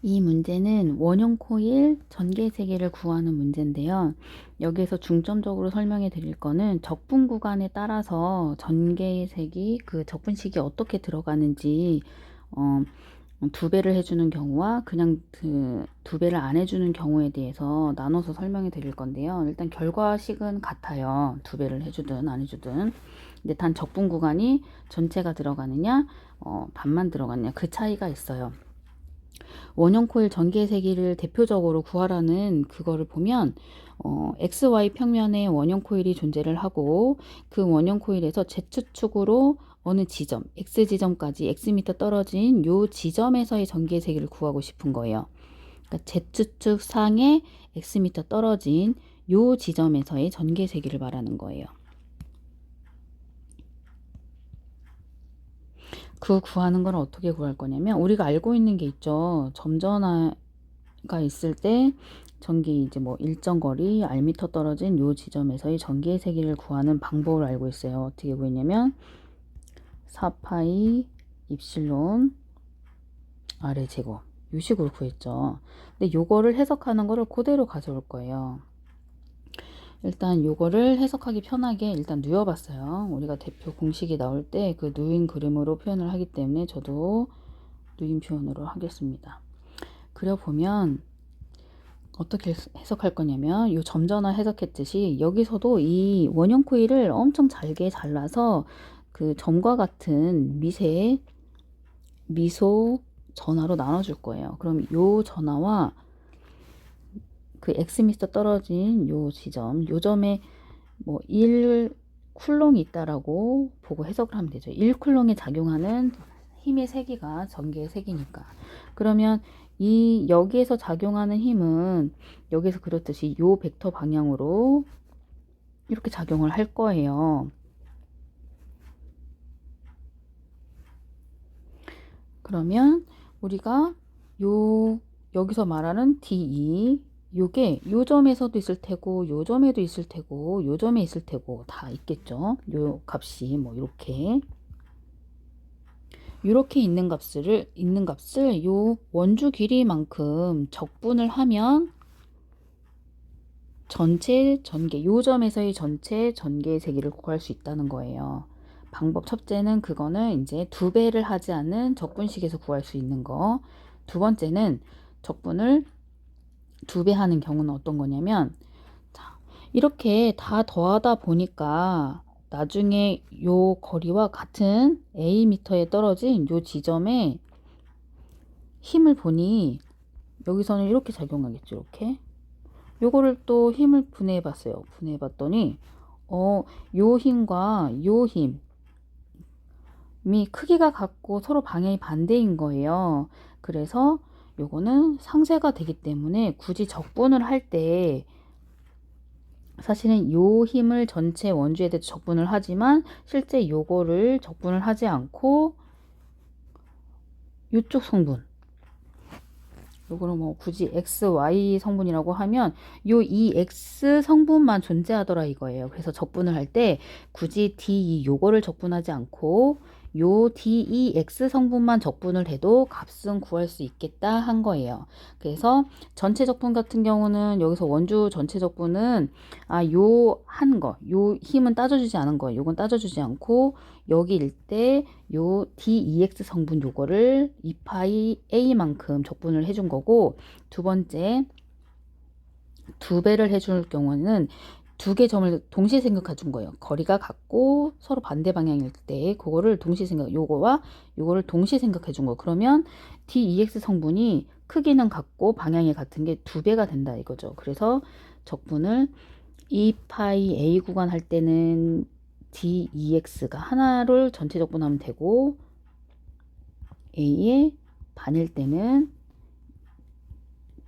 이 문제는 원형 코일 전개 세기를 구하는 문제인데요. 여기에서 중점적으로 설명해 드릴 거는 적분 구간에 따라서 전개 세기 그 적분식이 어떻게 들어가는지 어, 두 배를 해주는 경우와 그냥 두 배를 안 해주는 경우에 대해서 나눠서 설명해 드릴 건데요. 일단 결과식은 같아요. 두 배를 해주든 안 해주든. 근데 단 적분 구간이 전체가 들어가느냐, 반만 들어가느냐 그 차이가 있어요. 원형 코일 전개 세기를 대표적으로 구하라는 그거를 보면 XY 평면에 원형 코일이 존재를 하고 그 원형 코일에서 Z축으로 어느 지점, X 지점까지 X미터 떨어진 요 지점에서의 전개 세기를 구하고 싶은 거예요. 그러니까 Z축 상에 X미터 떨어진 요 지점에서의 전개 세기를 말하는 거예요. 그 구하는 건 어떻게 구할 거냐면 우리가 알고 있는 게 있죠. 점전화가 있을 때 전기 이제 뭐 일정 거리 R미터 떨어진 요 지점에서의 전기의 세기를 구하는 방법을 알고 있어요. 어떻게 구했냐면 4파이 입실론 R의 제곱 요 식으로 구했죠. 근데 요거를 해석하는 거를 그대로 가져올 거예요. 일단 요거를 해석하기 편하게 일단 누워봤어요. 우리가 대표 공식이 나올 때 그 누인 그림으로 표현을 하기 때문에 저도 누인 표현으로 하겠습니다. 그려보면 어떻게 해석할 거냐면 요 점전화 해석했듯이 여기서도 이 원형 코일을 엄청 잘게 잘라서 그 점과 같은 미소 전화로 나눠줄 거예요. 그럼 요 전화와 그 X미터 떨어진 요 지점, 요 점에 뭐 1쿨롱이 있다라고 보고 해석을 하면 되죠. 1쿨롱에 작용하는 힘의 세기가 전개의 세기니까. 그러면 이 여기에서 작용하는 힘은 여기서 그렸듯이 요 벡터 방향으로 이렇게 작용을 할 거예요. 그러면 우리가 요 여기서 말하는 DE 요게 요 점에서도 있을 테고 요 점에도 있을 테고 요 점에 있을 테고 다 있겠죠. 요 값이 뭐 이렇게 있는 값을 요 원주 길이만큼 적분을 하면 전체 전개 요 점에서의 전체 전개의 세기를 구할 수 있다는 거예요. 방법 첫째는 그거는 이제 두 배를 하지 않는 적분식에서 구할 수 있는 거. 두 번째는 적분을 두 배 하는 경우는 어떤 거냐면 자, 이렇게 다 더하다 보니까 나중에 요 거리와 같은 A미터에 떨어진 요 지점에 힘을 보니 여기서는 이렇게 작용하겠죠. 이렇게. 요거를 또 힘을 분해해 봤어요. 분해해 봤더니 요 힘과 요 힘이 크기가 같고 서로 방향이 반대인 거예요. 그래서 요거는 상쇄가 되기 때문에 굳이 적분을 할 때 사실은 요 힘을 전체 원주에 대해서 적분을 하지만 실제 요거를 적분을 하지 않고 요쪽 성분 요거는 뭐 굳이 XY 성분이라고 하면 요 이 X 성분만 존재하더라 이거예요. 그래서 적분을 할 때 굳이 DE 요거를 적분하지 않고 요 DEX 성분만 적분을 해도 값은 구할 수 있겠다 한 거예요. 그래서 전체 적분 같은 경우는 여기서 원주 전체 적분은 요 한 거, 요 힘은 따져주지 않은 거예요. 요건 따져주지 않고 여기일 때 요 DEX 성분 요거를 2파이 A만큼 적분을 해준 거고 두 번째 두 배를 해줄 경우는 두 개 점을 동시에 생각해 준 거예요. 거리가 같고 서로 반대 방향일 때 그거를 동시에 요거와 요거를 동시에 생각해 준 거예요. 그러면 DEX 성분이 크기는 같고 방향이 같은 게 두 배가 된다 이거죠. 그래서 적분을 2파이 A 구간 할 때는 DEX가 하나를 전체 적분하면 되고 A의 반일 때는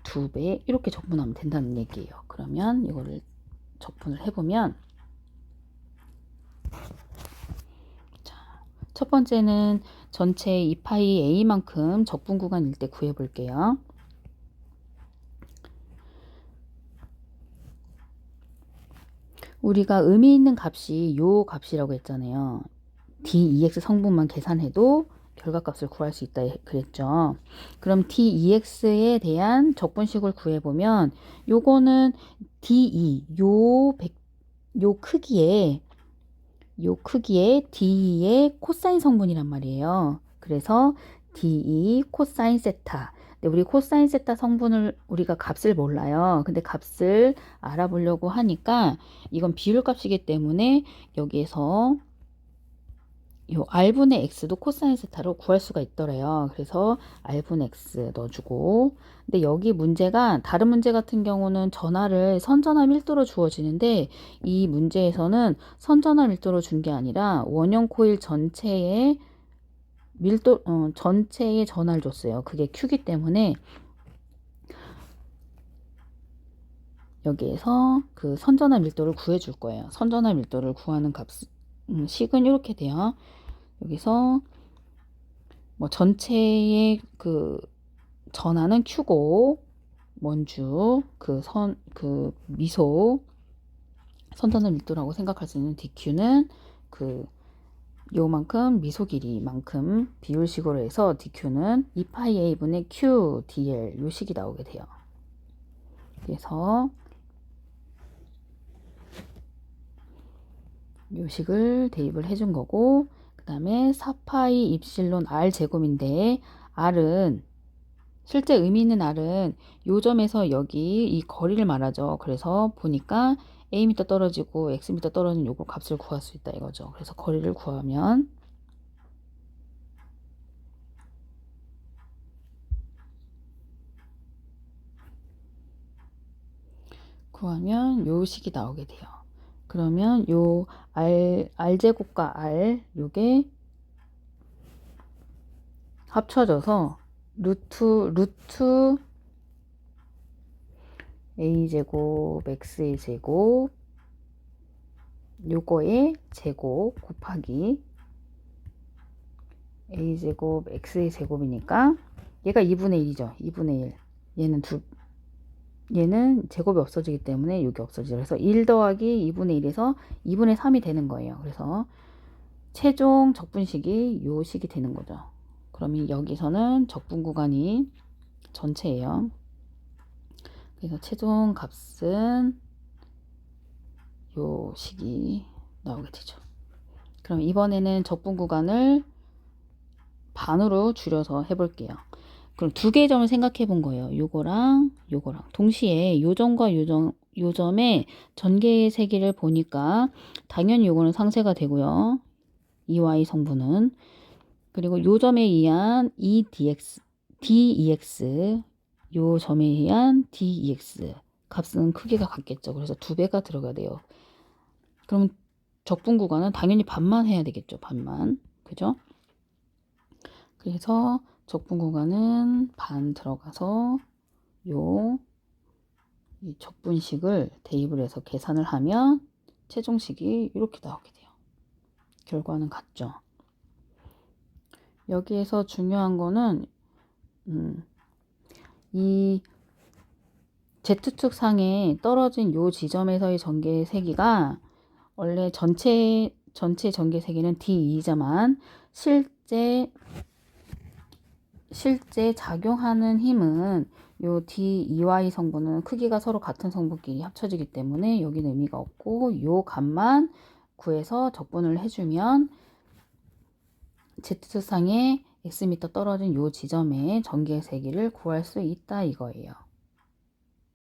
두 배 이렇게 적분하면 된다는 얘기예요. 그러면 이거를 적분을 해보면 자, 첫 번째는 전체 2파이 A만큼 적분 구간일 때 구해볼게요. 우리가 의미 있는 값이 요 값이라고 했잖아요. DEX 성분만 계산해도 결과값을 구할 수 있다 그랬죠. 그럼 dex에 대한 적분식을 구해보면 요거는 de 요 크기에 D의 코사인 성분이란 말이에요. 그래서 De 코사인 세타. 근데 우리 코사인 세타 성분을 우리가 값을 몰라요. 근데 값을 알아보려고 하니까 이건 비율값이기 때문에 여기에서 요 R분의 X도 코사인 세타로 구할 수가 있더래요. 그래서 R분의 X 넣어주고. 근데 여기 문제가 다른 문제 같은 경우는 전하를 선전하 밀도로 주어지는데 이 문제에서는 선전하 밀도로 준 게 아니라 원형 코일 전체의 밀도 전체의 전하를 줬어요. 그게 Q기 때문에 여기에서 그 선전하 밀도를 구해 줄 거예요. 선전하 밀도를 구하는 값 식은 이렇게 돼요. 여기서 뭐 전체의 그 전하는 Q고 원주 그 미소 선전의 밀도라고 생각할 수 있는 DQ는 그 요만큼 미소 길이만큼 비율식으로 해서 DQ는 2파이 A분의 Q DL 요 식이 나오게 돼요. 그래서 요 식을 대입을 해준 거고 그 다음에 4파이 입실론 R 제곱인데 R은 실제 의미 있는 R은 요 점에서 여기 이 거리를 말하죠. 그래서 보니까 Am 떨어지고 Xm 떨어지는 요거 값을 구할 수 있다 이거죠. 그래서 거리를 구하면 요 식이 나오게 돼요. 그러면 요 R제곱과 R 요게 합쳐져서 루트 A제곱 X의 제곱 요거의 제곱 곱하기 A제곱 X의 제곱이니까 얘가 2분의 1이죠. 2분의 1. 얘는 제곱이 없어지기 때문에 여기 없어지죠. 그래서 1 더하기 2분의 1에서 2분의 3이 되는 거예요. 그래서 최종 적분식이 요 식이 되는 거죠. 그러면 여기서는 적분 구간이 전체예요. 그래서 최종 값은 요 식이 나오게 되죠. 그럼 이번에는 적분 구간을 반으로 줄여서 해볼게요. 그럼 두 개의 점을 생각해 본 거예요. 요거랑 동시에 요 점과 요 점의 전개의 세기를 보니까 당연히 요거는 상쇄가 되고요. EY 성분은 그리고 요 점에 의한 DEX 요 점에 의한 DEX 값은 크기가 같겠죠. 그래서 두 배가 들어가야 돼요. 그럼 적분 구간은 당연히 반만 해야 되겠죠. 반만. 그죠? 그래서 적분 구간은 반 들어가서 이 적분식을 대입을 해서 계산을 하면 최종식이 이렇게 나오게 돼요. 결과는 같죠. 여기에서 중요한 거는 이 Z축 상에 떨어진 요 지점에서의 전개 세기가 원래 전체 전개 세기는 D2이지만 실제 작용하는 힘은 요 D2Y 성분은 크기가 서로 같은 성분끼리 합쳐지기 때문에 여기는 의미가 없고 요 값만 구해서 적분을 해주면 Z축상에 Xm 떨어진 요 지점의 전개 세기를 구할 수 있다 이거예요.